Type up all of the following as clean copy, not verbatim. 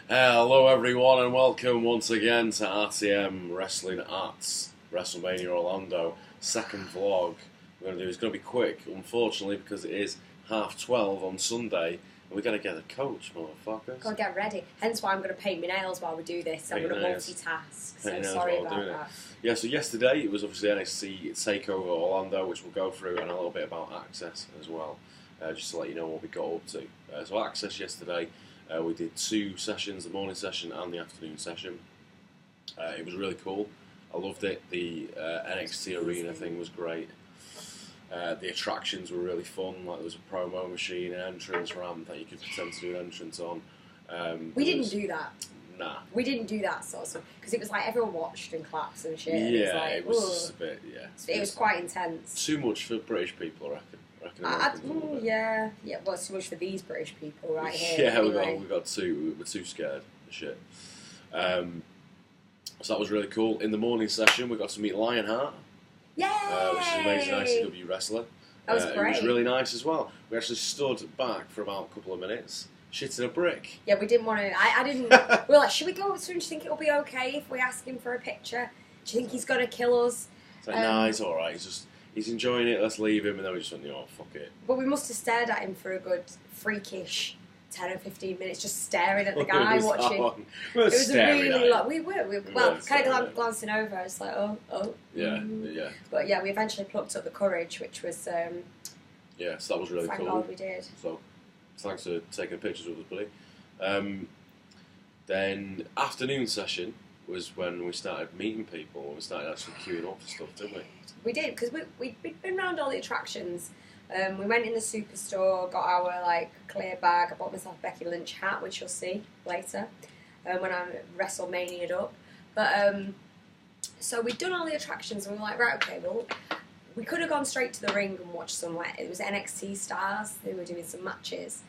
Hello everyone and welcome once again to RTM Wrestling at Wrestlemania Orlando. Second vlog we're going to do is going to be quick, unfortunately, because it is 12:30 on Sunday and we're going to get a coach, motherfuckers. Gotta get ready. Hence why I'm going to paint my nails while we do this. I'm going to multitask. So sorry about that. Yeah, so yesterday it was obviously NXT Takeover Orlando, which we'll go through, and a little bit about Axxess as well, just to let you know what we got up to. So Axxess yesterday, we did 2 sessions, the morning session and the afternoon session. It was really cool. I loved it. The NXT arena thing was great. The attractions were really fun. Like there was a promo machine, an entrance ramp that you could pretend to do an entrance on. We didn't do that. Nah. We didn't do that sort of stuff because it was like everyone watched and claps and shit. Yeah, it was, it was just a bit. Yeah, it was quite intense. Too much for British people, I reckon. Yeah. Well, it's too much for these British people right here. Yeah, anyway. we got too. We were too scared of shit. So that was really cool. In the morning session, we got to meet Lionheart. Yay! Which is an amazing ICW wrestler. That was great. It was really nice as well. We actually stood back for about a couple of minutes, shitting a brick. Yeah, we didn't want to. I didn't. We were like, should we go up to him? Do you think it'll be okay if we ask him for a picture? Do you think he's gonna kill us? It's like, nah, he's all right. He's enjoying it. Let's leave him. And then we just went, fuck it. But we must have stared at him for a good freakish 10 or 15 minutes, just staring at the guy watching. It was really long. We were kind of glancing over. It's like, oh. Yeah. But yeah, we eventually plucked up the courage, which was. So that was really cool. Thank God we did. So thanks for taking pictures with us, buddy. Then afternoon session was when we started meeting people and we started actually queuing up for stuff, didn't we? We did, because we'd been around all the attractions. We went in the superstore, got our clear bag. I bought myself a Becky Lynch hat, which you'll see later when I'm WrestleMania'd up. But so we'd done all the attractions and we were like, right, okay, well, we could have gone straight to the ring and watched it was NXT stars. They were doing some matches.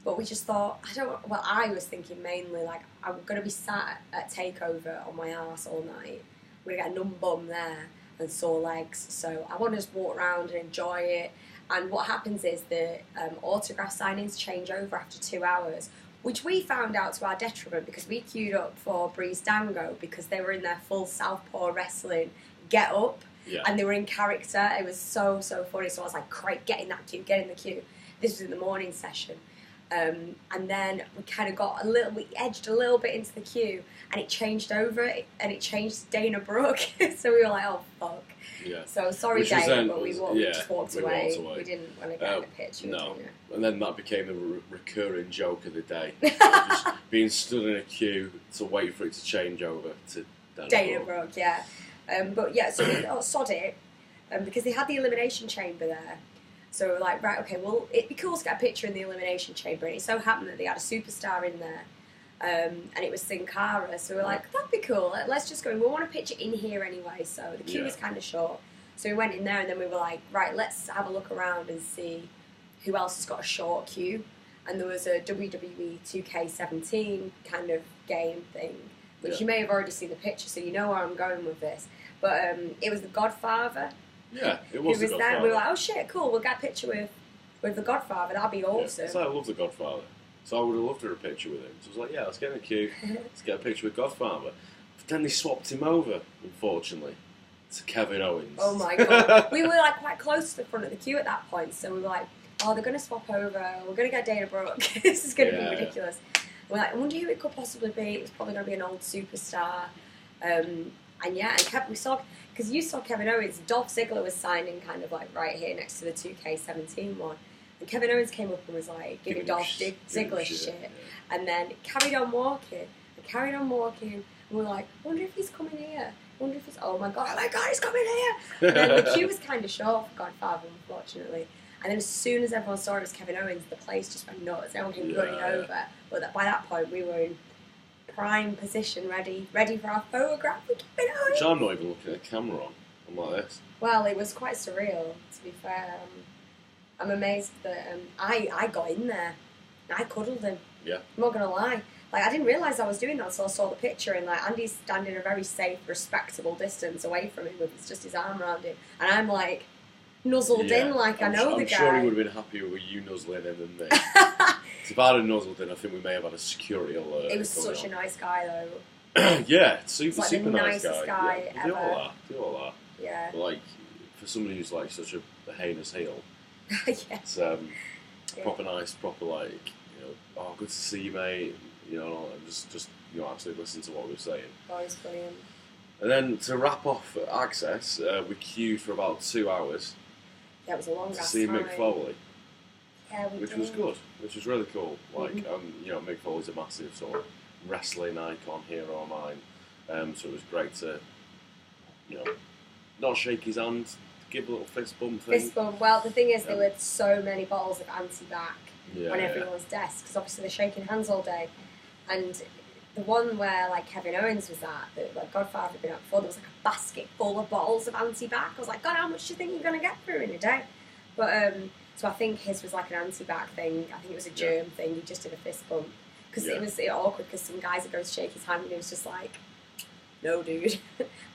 But we just thought, I was thinking mainly, I'm going to be sat at Takeover on my arse all night. We're going to get a numb bum there and sore legs. So I want to just walk around and enjoy it. And what happens is the autograph signings change over after 2 hours, which we found out to our detriment because we queued up for Breeze Dango because they were in their full Southpaw wrestling get up. Yeah. And they were in character. It was so funny. So I was like, great, get in that queue, get in the queue. This was in the morning session. And then we kind of we edged a little bit into the queue and it changed over and it changed to Dana Brooke. So we were like, oh, fuck. Yeah. So sorry, Dana, but we just walked away. We didn't want to get in a pitch. No. And then that became the recurring joke of the day. Just being stood in a queue to wait for it to change over to Dana Brooke, yeah. But yeah, so we sod it because they had the elimination chamber there. So we were like, right, okay, well, it'd be cool to get a picture in the elimination chamber. And it so happened that they had a superstar in there. And it was Sin Cara. So we were like, that'd be cool. Let's just go in. We want a picture in here anyway. So the queue was kind of short. So we went in there and then we were like, right, let's have a look around and see who else has got a short queue. And there was a WWE 2K17 kind of game thing, which you may have already seen the picture, so you know where I'm going with this. But it was the Godfather. Yeah, it was the Godfather. There. We were like, oh shit, cool, we'll get a picture with the Godfather, that'd be awesome. Yeah, so I love the Godfather. So I would have loved to have a picture with him. So I was like, yeah, let's get in the queue, let's get a picture with Godfather. But then they swapped him over, unfortunately, to Kevin Owens. Oh my God. We were quite close to the front of the queue at that point, so we were like, oh, they're going to swap over, we're going to get Dana Brooke, this is going to be ridiculous. We're like, I wonder who it could possibly be. It was probably going to be an old superstar. And we saw, because you saw Kevin Owens, Dolph Ziggler was signing kind of right here next to the 2K17 one. And Kevin Owens came up and was giving Dolph Ziggler shit. Yeah. And then carried on walking. And we were like, I wonder if he's coming here. Oh my God, he's coming here. And then the queue was kind of short for Godfather, unfortunately. And then as soon as everyone saw it was Kevin Owens, the place just went nuts. Everyone came running over. But by that point, we were in prime position, ready for our photograph with Kevin Owens. Which I'm not even looking at the camera on. I'm like this. Well, it was quite surreal, to be fair. I'm amazed that I got in there. I cuddled him. Yeah. I'm not going to lie. I didn't realise I was doing that until I saw the picture, and Andy's standing a very safe, respectable distance away from him with just his arm around him. And I'm nuzzled in I know the guy. I'm sure he would have been happier with you nuzzling him than me. If I'd have nuzzled in, I think we may have had a security alert. He was such a nice guy, though. Yeah, super like super the nice nicest guy yeah, ever. Do all that. Yeah. But like for somebody who's like such a heinous heel, Yeah. it's proper nice, proper like oh good to see you, mate. And just actually listen to what we were saying. Oh, it's brilliant. And then to wrap off Axxess, we queued for about 2 hours. Yeah, it was a long to time. see Mick Foley. Yeah, we which did. was good, which was really cool. Like, Mick Foley's a massive sort of wrestling icon, hero of mine. So it was great to, not shake his hand, give a little fist bump thing. Fist bump. Well, the thing is, there were so many bottles of anti-bac Yeah, on everyone's desk, because obviously they're shaking hands all day. And the one where like Kevin Owens was at, that like Godfather had been at before, there was like a basket full of bottles of anti-bac. I was like, God, how much do you think you're going to get through in a day? But so I think his was like an anti-bac thing. I think it was a germ thing. He just did a fist bump because it was awkward because some guys are going to shake his hand and he was just like, no, dude,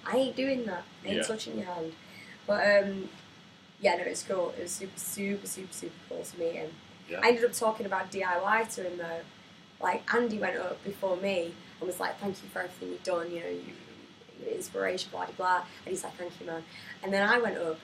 I ain't doing that. I ain't touching your hand. But no, it was cool. It was super, super, super, super cool to meet him. Yeah. I ended up talking about DIY to him though. Like Andy went up before me and was like, "Thank you for everything you've done. You're inspiration, blah blah blah." And he's like, "Thank you, man." And then I went up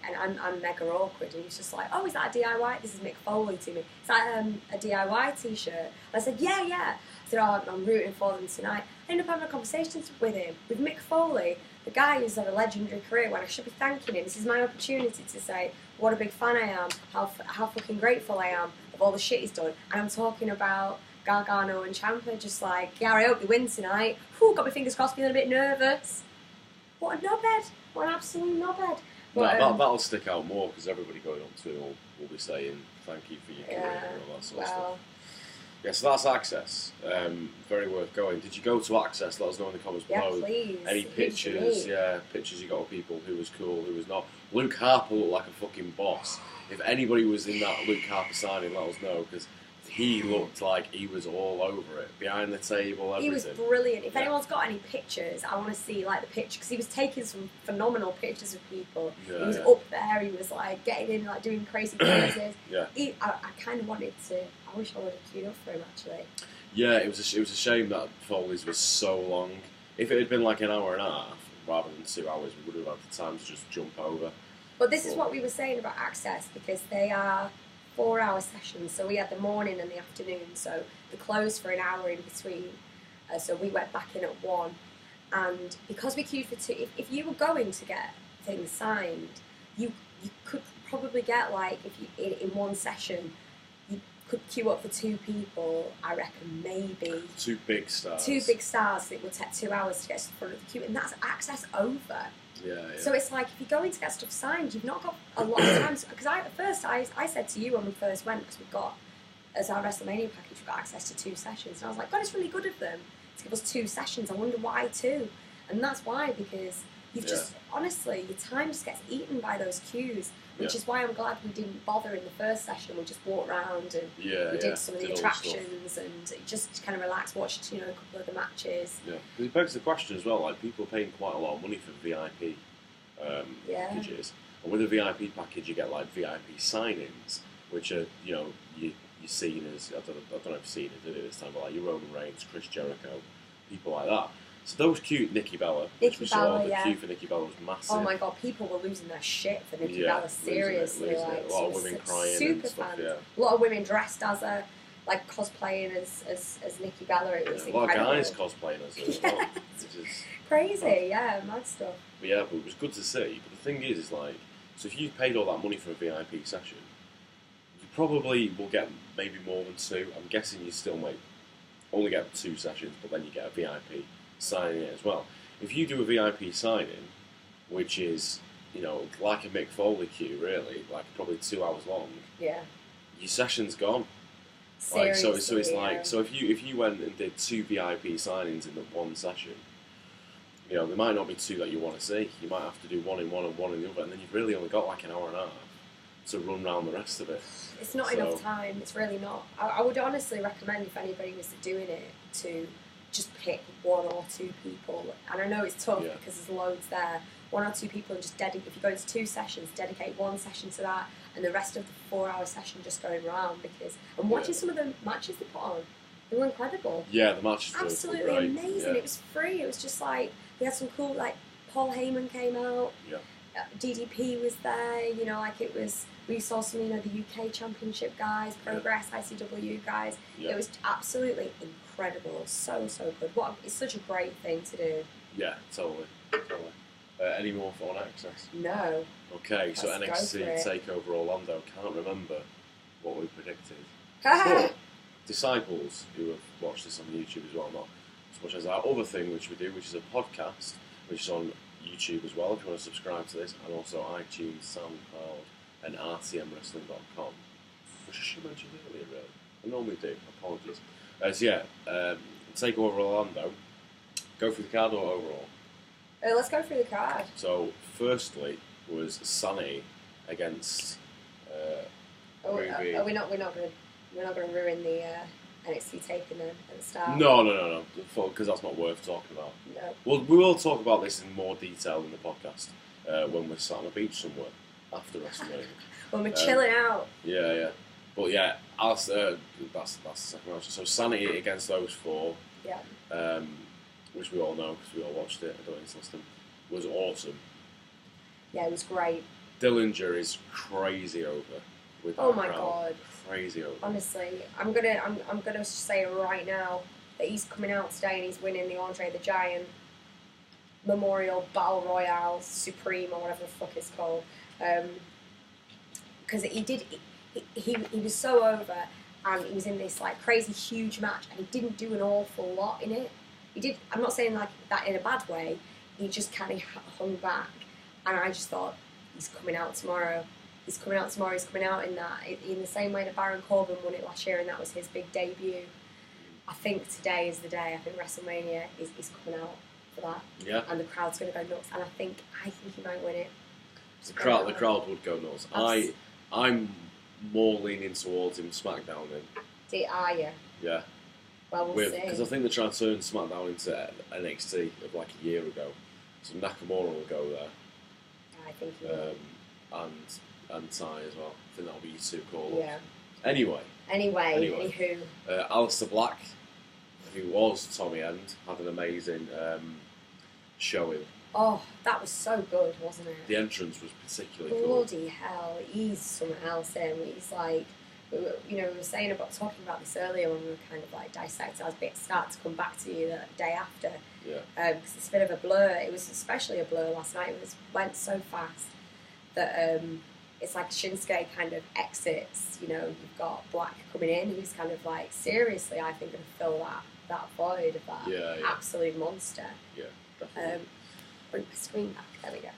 and I'm mega awkward and he's just like, "Oh, is that a DIY? This is Mick Foley to me. Is that a DIY t-shirt?" And I said, "Yeah, yeah." I said, "Oh, I'm rooting for them tonight." I ended up having a conversation with him, with Mick Foley, the guy who's had a legendary career, when I should be thanking him. This is my opportunity to say what a big fan I am, how fucking grateful I am of all the shit he's done. And I'm talking about Gargano and Ciampa, just like, yeah, I hope they win tonight. Whew, got my fingers crossed, feeling a bit nervous. What a knobhead. What an absolute knobhead. But, that'll stick out more because everybody going up to it will be saying thank you for your career and all that sort of stuff. Yeah, so that's Axxess. Very worth going. Did you go to Axxess? Let us know in the comments below. Yeah, please. Any pictures? Yeah, pictures you got of people who was cool, who was not. Luke Harper looked like a fucking boss. If anybody was in that Luke Harper signing, let us know because he looked like he was all over it, behind the table, everything. He was brilliant. If anyone's got any pictures, I want to see like the picture because he was taking some phenomenal pictures of people. Yeah, he was up there. He was like getting in, like doing crazy poses. Yeah. I kind of wanted to. I wish I would have queued up for him actually. Yeah, it was a shame that Foley's was so long. If it had been like an hour and a half rather than 2 hours, we would have had the time to just jump over. But this is what we were saying about Axxess because they are 4-hour sessions. So we had the morning and the afternoon. So they closed for an hour in between. So we went back in at 1. And because we queued for 2, if you were going to get things signed, you could probably get like if you in one session. Could queue up for 2 people, I reckon maybe. 2 big stars. 2 big stars, it would take 2 hours to get to the front of the queue, and that's Axxess over. Yeah. So it's like, if you're going to get stuff signed, you've not got a lot of time. Because at first, I said to you when we first went, because we got, as our Wrestlemania package, we got access to 2 sessions. And I was like, God, it's really good of them to give us 2 sessions. I wonder why 2. And that's why, because you've just, honestly, your time just gets eaten by those queues. Which is why I'm glad we didn't bother in the first session. We just walked around and we did some of the attractions and just kind of relaxed, watched a couple of the matches. Yeah, it begs the question as well. Like people are paying quite a lot of money for VIP packages, and with a VIP package you get like VIP signings, which are you're seen as I don't know if you've seen it, did it this time, but like your Roman Reigns, Chris Jericho, people like that. So those cute Nikki Bella, the queue for Nikki Bella was massive. Oh my god, people were losing their shit for Nikki Bella, seriously. Losing it. A lot of women crying super and stuff, fans. A lot of women dressed as her, like cosplaying as Nikki Bella. It was incredible. A lot of guys cosplaying as her as well. Crazy, mad stuff. But yeah, but it was good to see. But the thing is like, so if you paid all that money for a VIP session, you probably will get maybe more than 2. I'm guessing you still only get 2 sessions, but then you get a VIP signing it as well. If you do a VIP signing, which is like a Mick Foley queue, really, like probably 2 hours long, your session's gone. Seriously, so it's like so if you went and did 2 VIP signings in the one session, there might not be 2 that you want to see. You might have to do 1 in one and 1 in the other, and then you've really only got like an hour and a half to run around the rest of it. It's not enough time. It's really not. I would honestly recommend if anybody was doing it to just pick 1 or 2 people, and I know it's tough because there's loads there. 1 or 2 people and just dedicate. If you go into 2 sessions, dedicate 1 session to that, and the rest of the 4-hour session just going round and watching some of the matches they put on, they were incredible. Yeah, the matches were absolutely great. amazing. Yeah. It was free. It was just like we had some cool, like Paul Heyman came out. Yeah. DDP was there. You know, like it was. We saw some, you know, the UK Championship guys, Progress, ICW guys. Yeah. It was absolutely incredible. So good. It's such a great thing to do. Yeah, totally. Any more on Axxess? No. Okay, so Let's go NXT for it. Takeover Orlando. Can't remember what we predicted. Ah! But disciples who have watched this on YouTube as well, not as much as our other thing which we do, which is a podcast, which is on YouTube as well if you want to subscribe to this, and also iTunes, SoundCloud, and RTMWrestling.com, which I should have mentioned earlier, really. I normally do, apologies. Takeover Orlando. Go through the card or overall? Let's go through the card. So, firstly was Sanity against Ruby. We're not going to ruin the NXT taping then at the start. No, because that's not worth talking about. No. Well, we will talk about this in more detail in the podcast when we're sat on a beach somewhere after Wrestlemania. When we're chilling out. Yeah. But yeah, that's the second round. So Sanity against those four. Yeah. Which we all know because we all watched it. I don't need to list them. Was awesome. Yeah, it was great. Dillinger is crazy over with that Oh my crowd. God. Crazy over. Honestly, I'm gonna say right now that he's coming out today and he's winning the Andre the Giant Memorial Battle Royale Supreme or whatever the fuck it's called. Because he was so over and he was in this like crazy huge match and he didn't do an awful lot in it. He did. I'm not saying like that in a bad way. He just kind of hung back, and I just thought he's coming out tomorrow. He's coming out tomorrow. He's coming out in that in the same way that Baron Corbin won it last year, and that was his big debut. I think today is the day. I think WrestleMania is coming out for that. Yeah. And the crowd's going to go nuts, and I think he might win it. The crowd would go nuts. I'm more leaning towards him SmackDown then. Are you? Yeah. Well, we'll see. Because I think they're trying to turn SmackDown into NXT of like a year ago. So Nakamura will go there. I think he will. And Ty as well. I think that'll be your two calls. Yeah. Anyway. Anywho. Aleister Black, who was Tommy End, had an amazing showing. Oh, that was so good, wasn't it? The entrance was particularly good. Bloody hell, he's something else in. He's like, we were talking about this earlier when we were kind of like dissecting. I was a bit start to come back to you the day after. Yeah. Because it's a bit of a blur. It was especially a blur last night. It went so fast that it's like Shinsuke kind of exits. You know, you've got Black coming in, who's kind of like seriously, I think, going to fill that void of that absolute monster. Yeah, definitely. Bring my screen back. There we go.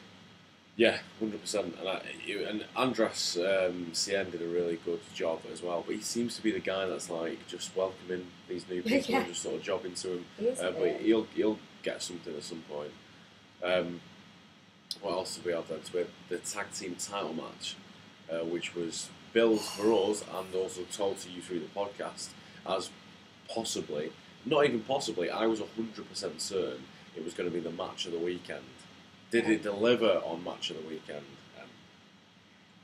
Yeah, 100%. And Andras Cien did a really good job as well. But he seems to be the guy that's like just welcoming these new people and just sort of jobbing to him. But he'll get something at some point. What else did we have then? So we had the tag team title match, which was billed for us and also told to you through the podcast as possibly, not even possibly, I was 100% certain it was going to be the match of the weekend. Did it deliver on match of the weekend?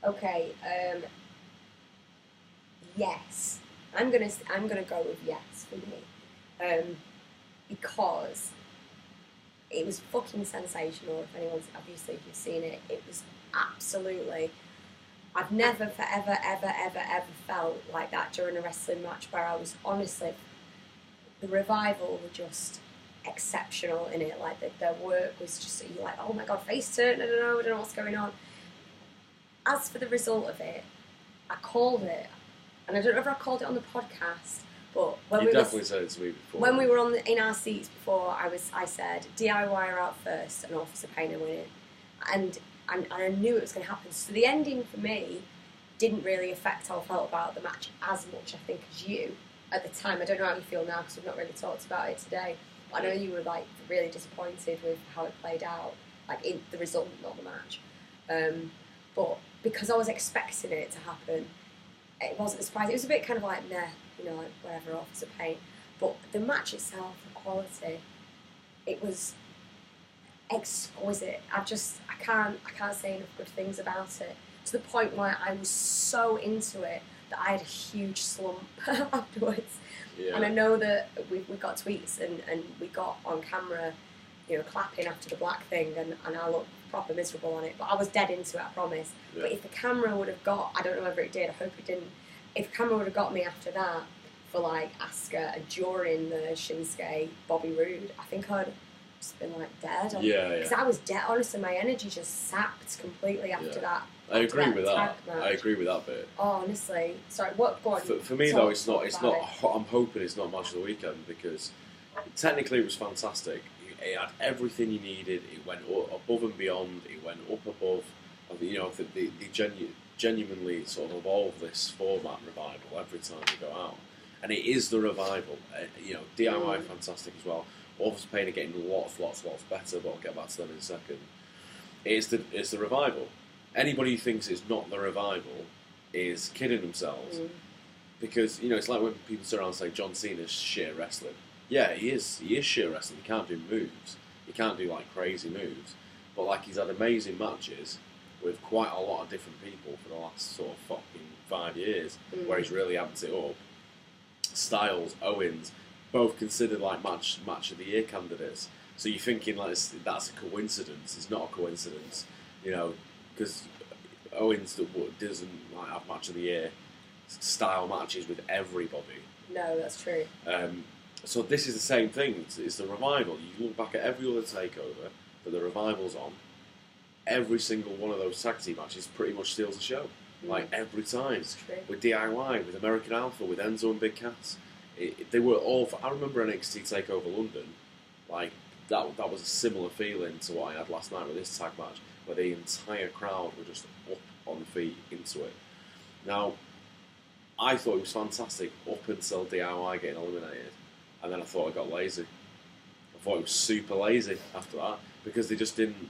Okay. Yes, I'm gonna go with yes for me, because it was fucking sensational. If you've seen it, it was absolutely. I've never, forever, ever felt like that during a wrestling match where I was honestly, the Revival were just exceptional in it. Like their work was just, you're like, oh my god, face turn, I don't know what's going on. As for the result of it, I called it, and I don't know if I called it on the podcast, but when you definitely said it to me before. When we were in our seats before, I said DIY are out first and Officer Pain are winning, and I knew it was going to happen. So the ending for me didn't really affect how I felt about the match as much, I think, as you at the time. I don't know how you feel now because we've not really talked about it today. I know you were like really disappointed with how it played out, like in the result, not the match. But because I was expecting it to happen, it wasn't a surprise. It was a bit kind of like, nah, like whatever, Officer Pain. But the match itself, the quality, it was exquisite. I can't say enough good things about it. to the point where I was so into it that I had a huge slump afterwards. Yeah. And I know that we got tweets and we got on camera, you know, clapping after the black thing, and I looked proper miserable on it. But I was dead into it, I promise. Yeah. But if the camera would have got, I don't know whether it did, I hope it didn't, if the camera would have got me after that for like Asuka and during the Shinsuke Bobby Roode, I think I'd just been like dead. Because I was dead. Honestly, my energy just sapped completely after that. I agree with that. I agree with that bit. Oh, honestly. Sorry, what? Go on. For me though, it's not. I'm hoping it's not match of the weekend because technically it was fantastic. It had everything you needed. It went above and beyond. It went up above. You know, they genuinely sort of evolve this format revival every time they go out, and it is the revival. You know, DIY fantastic as well. Office Pain are getting lots better, but I'll get back to them in a second. It's the revival. Anybody who thinks it's not the revival is kidding themselves. Because, you know, it's like when people sit around and say John Cena's shit at wrestling. Yeah, he is shit at wrestling. He can't do moves. He can't do, like, crazy moves. But, like, he's had amazing matches with quite a lot of different people for the last sort of fucking 5 years, where he's really amped it up. Styles, Owens, both considered, like, match of the year candidates. So you're thinking, like, that's a coincidence. It's not a coincidence, you know, because Owens doesn't like have match of the year style matches with everybody. No, that's true. So this is the same thing. It's the revival. You look back at every other takeover that the revival's on. Every single one of those tag team matches pretty much steals the show. Like every time. That's true. With DIY, with American Alpha, with Enzo and Big Cass. They were all. I remember NXT Takeover London. Like that was a similar feeling to what I had last night with this tag match, where the entire crowd were just up on the feet into it. Now, I thought it was fantastic up until DIY getting eliminated, and then I thought I got lazy. I thought it was super lazy after that because they just didn't.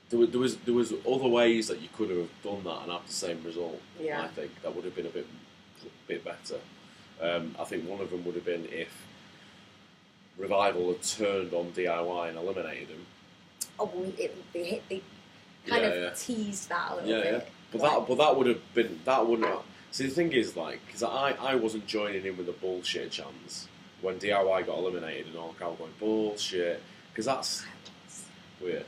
There was other ways that you could have done that and have the same result. Yeah. I think that would have been a bit better. I think one of them would have been if Revival had turned on DIY and eliminated him. Oh, they kind of teased that a little bit. Yeah. But that would have been See, the thing is, like, because I wasn't joining in with the bullshit chants when DIY got eliminated and all the crowd going bullshit, because that's weird.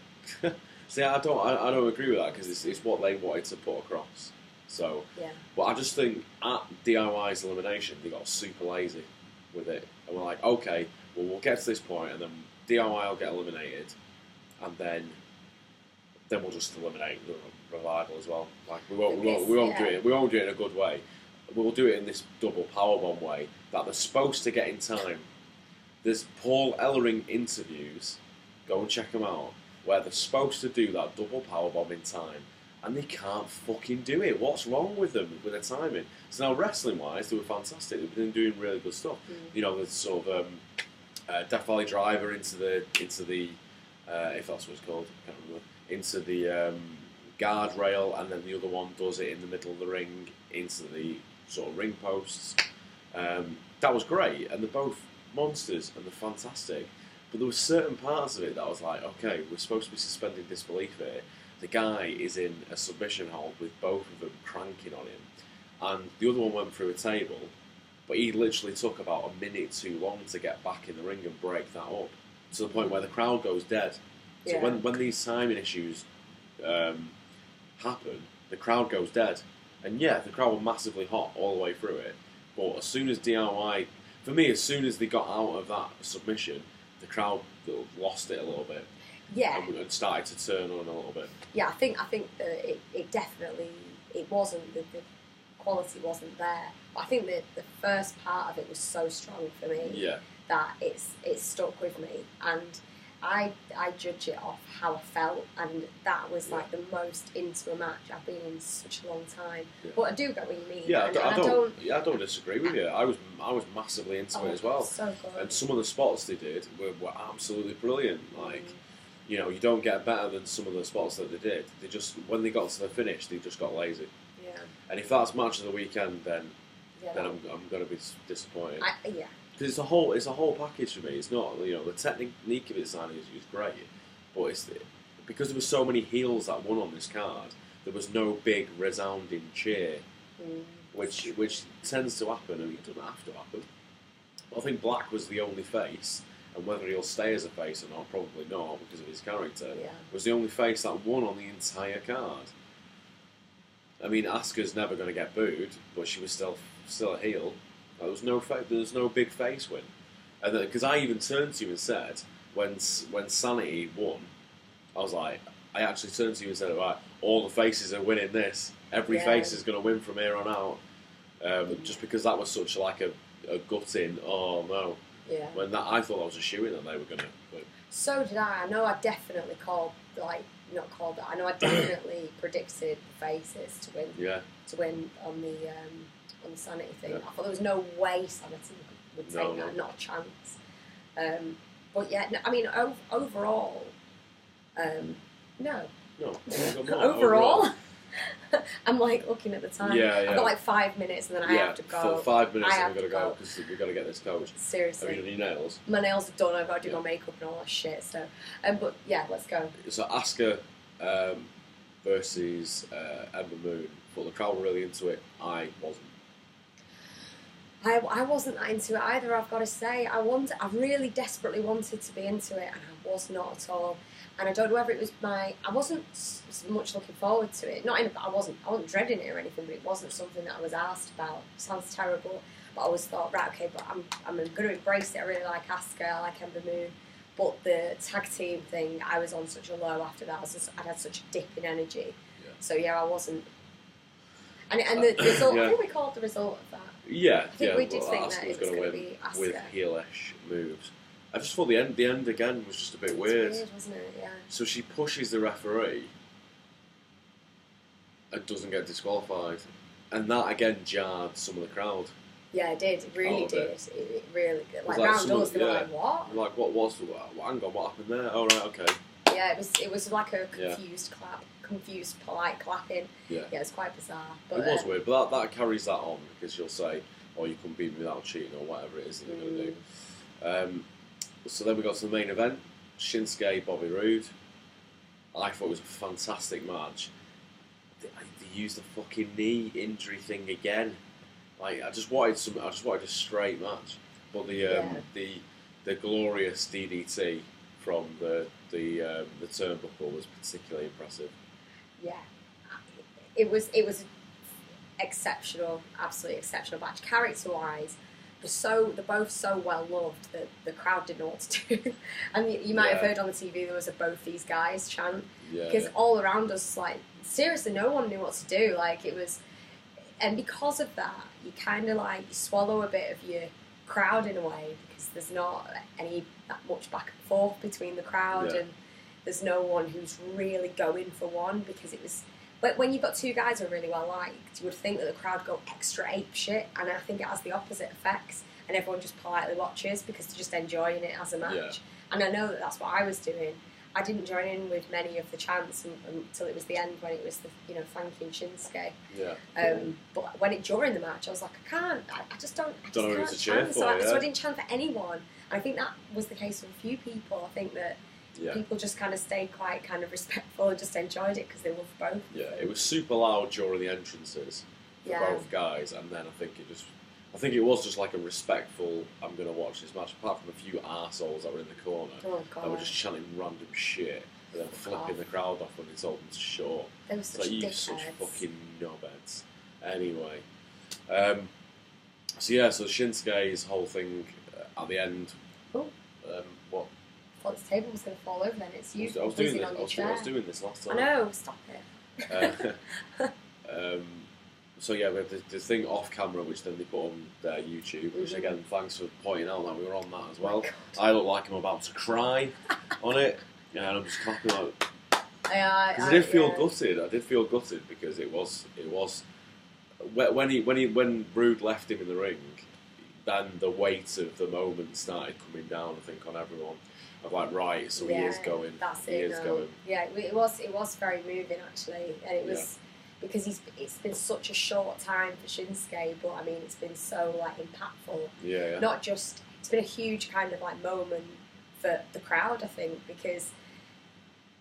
See, I don't agree with that because it's what they wanted to put across. So, yeah. But I just think at DIY's elimination they got super lazy with it, and we're like, okay, well we'll get to this point, and then DIY will get eliminated, and then we'll just eliminate the Revival as well. Like we won't do it. We won't do it in a good way. We'll do it in this double powerbomb way that they're supposed to get in time. There's Paul Ellering interviews. Go and check them out. Where they're supposed to do that double powerbomb in time, and they can't fucking do it. What's wrong with them with their timing? So now wrestling-wise, they were fantastic. They've been doing really good stuff. You know, there's sort of Death Valley Driver into the if that's what it's called, I can't remember, into the guardrail, and then the other one does it in the middle of the ring into the sort of ring posts. That was great, and they're both monsters and they're fantastic. But there were certain parts of it that I was like, okay, we're supposed to be suspending disbelief here. The guy is in a submission hold with both of them cranking on him, and the other one went through a table, but he literally took about a minute too long to get back in the ring and break that up, to the point where the crowd goes dead. So when these timing issues happen, the crowd goes dead. And yeah, the crowd were massively hot all the way through it, but as soon as DIY, for me, as soon as they got out of that submission, the crowd lost it a little bit. Yeah. And started to turn on a little bit. Yeah, I think that it definitely, it wasn't, the quality wasn't there. But I think that the first part of it was so strong for me that it stuck with me. And I judge it off how I felt, and that was like the most into a match I've been in such a long time. Yeah. But I do get what you mean. Yeah, I don't disagree with you. I was massively into it as well. So good. And some of the spots they did were absolutely brilliant. Like, you know, you don't get better than some of the spots that they did. They just, when they got to the finish, they just got lazy. Yeah. And if that's match of the weekend, then I'm going to be disappointed. Because it's a whole package for me. It's not, you know, the technique of it is great, but it's because there were so many heels that won on this card. there was no big resounding cheer, which tends to happen. I mean, it doesn't have to happen. I think Black was the only face, and whether he'll stay as a face or not, probably not because of his character, was the only face that won on the entire card. I mean, Asuka's never going to get booed, but she was still a heel. There was no big face win, and because I even turned to you and said when Sanity won, I was like, I actually turned to you and said, right, all the faces are winning this. Every face is going to win from here on out, just because that was such like a gutting. Oh no! Yeah. When I thought that was a shoo-in that they were going to win. So did I. I know I definitely I know I definitely predicted the faces to win. Yeah. To win on the Sanity thing. I thought there was no way Sanity would take that. Not a chance. But yeah, no, I mean overall, no. Overall. I'm like looking at the time. I've got like 5 minutes and then I have to go. 5 minutes and we've got to go because we've got to get this coach. Seriously. Have you done your nails? My nails are done. I've got to do my makeup and all that shit. So, but yeah, let's go. So Asuka versus Ember Moon. But the crowd were really into it. I wasn't. I wasn't that into it either. I've got to say, I really desperately wanted to be into it, and I was not at all. And I don't know whether it was I wasn't much looking forward to it. I wasn't dreading it or anything, but it wasn't something that I was asked about. It sounds terrible, but I always thought, right, okay, but I'm going to embrace it. I really like Asuka, I like Ember Moon, but the tag team thing, I was on such a low after that. I'd had such a dip in energy. Yeah. So yeah, I wasn't. And the result, I think we called the result of that. Yeah, I think we did think that it was going to be Asuka with heelish moves. I just thought the end again was just a bit weird. Weird, wasn't it? Yeah. So she pushes the referee and doesn't get disqualified, and that again jarred some of the crowd. Yeah, it did. It really did. It really did. Like round us, they were like, "What?" Like, what was the? Hang on, what happened there? Oh right, okay. Yeah, it was like a confused clap, confused polite clapping. Yeah, it was quite bizarre. But, it was weird, but that carries that on because you'll say, "Oh, you couldn't beat me without cheating" or whatever it is that they're going to do. So then we got to the main event, Shinsuke, Bobby Roode. I thought it was a fantastic match. They used the fucking knee injury thing again. Like I just wanted a straight match. But the glorious DDT from the turnbuckle was particularly impressive. Yeah, it was exceptional, absolutely exceptional match. Character wise. They're both so well loved that the crowd didn't know what to do. And you might have heard on the TV there was a "both these guys" chant because all around us, like seriously, no one knew what to do. Like it was, and because of that, you kind of like swallow a bit of your crowd in a way because there's not that much back and forth between the crowd, and there's no one who's really going for one because it was. But when you've got two guys who are really well liked, you would think that the crowd go extra ape shit, and I think it has the opposite effects, and everyone just politely watches because they're just enjoying it as a match. Yeah. And I know that that's what I was doing. I didn't join in with many of the chants until it was the end when it was thanking Shinsuke. Yeah. But during the match, I was like, I just don't know who to cheer for. So I didn't chant for anyone. And I think that was the case for a few people. I think that. Yeah. People just kind of stayed quite kind of respectful and just enjoyed it because they loved both. Yeah, it was super loud during the entrances for both guys, and then I think it was just like a respectful. I'm going to watch this match, apart from a few arseholes that were in the corner that were just chanting random shit and then flipping the crowd off when they told them to shut up. They were such dickheads. Such fucking knobheads. Anyway, so Shinsuke's whole thing at the end. Oh. What? I thought this table was going to fall over then. It's you I was doing this last time. I know, stop it. So yeah, we had the thing off camera, which then they put on their YouTube, which again, thanks for pointing out that we were on that as well. I look like I'm about to cry on it, and I'm just clapping like... Because I did feel gutted. I did feel gutted because it was when Roode left him in the ring, then the weight of the moment started coming down, I think, on everyone. Of like, right, so he is going. That's he is going. Yeah, it was very moving actually, and it was because it's been such a short time for Shinsuke, but I mean it's been so like impactful. Yeah. Not just it's been a huge kind of like moment for the crowd, I think, because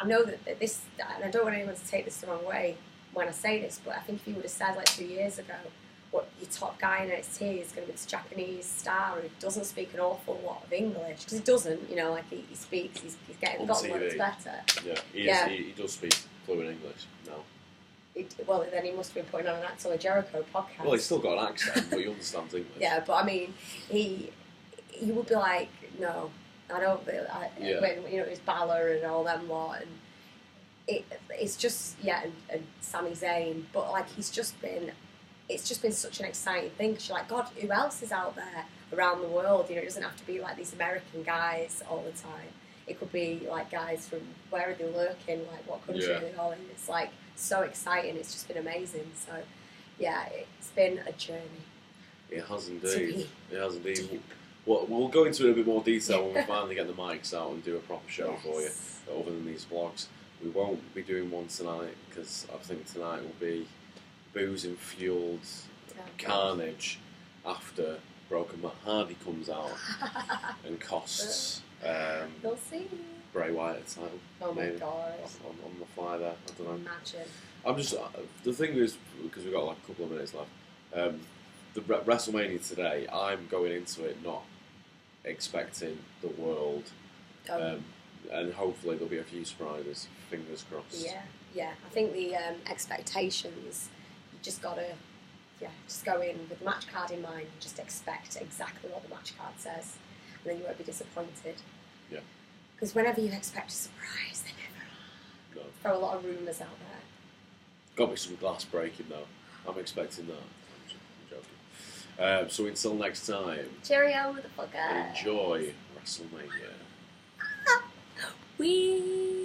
I know that this, and I don't want anyone to take this the wrong way. when I say this, but I think if you would have said like 2 years ago, what your top guy in NXT is going to be this Japanese star who doesn't speak an awful lot of English, because he doesn't, you know, like he speaks, he's getting gotten loads better. Yeah, he does speak fluent English now. Well, then he must have been putting on an Axel Jericho podcast. Well, he's still got an accent, but he understands English. Yeah, but I mean, he would be like, no, I don't. When you know, it was Balor and all them lot, and it's just and Sami Zayn, but like it's just been such an exciting thing. Because you're like, God, who else is out there around the world? You know, it doesn't have to be like these American guys all the time. It could be like guys from where are they lurking, like what country are they all in. It's like so exciting. It's just been amazing. So yeah, it's been a journey. It has indeed. It has indeed. We'll go into it in a bit more detail when we finally get the mics out and do a proper show for you. Other than these vlogs, we won't be doing one tonight because I think tonight will be booze-fueled carnage after Broken Matt Hardy comes out and costs We'll see. Bray Wyatt a title. Oh my god! On the fly there, I don't know. Imagine. I'm just the thing is, because we've got like a couple of minutes left. The WrestleMania today, I'm going into it not expecting the world, and hopefully there'll be a few surprises. Fingers crossed. Yeah. I think the expectations, you just gotta, just go in with the match card in mind. Just expect exactly what the match card says, and then you won't be disappointed. Yeah. Because whenever you expect a surprise, they never are. No. There are a lot of rumours out there. Got to be some glass breaking though. I'm expecting that. I'm joking. So until next time. Cheerio, motherfucker. Enjoy WrestleMania. Wee.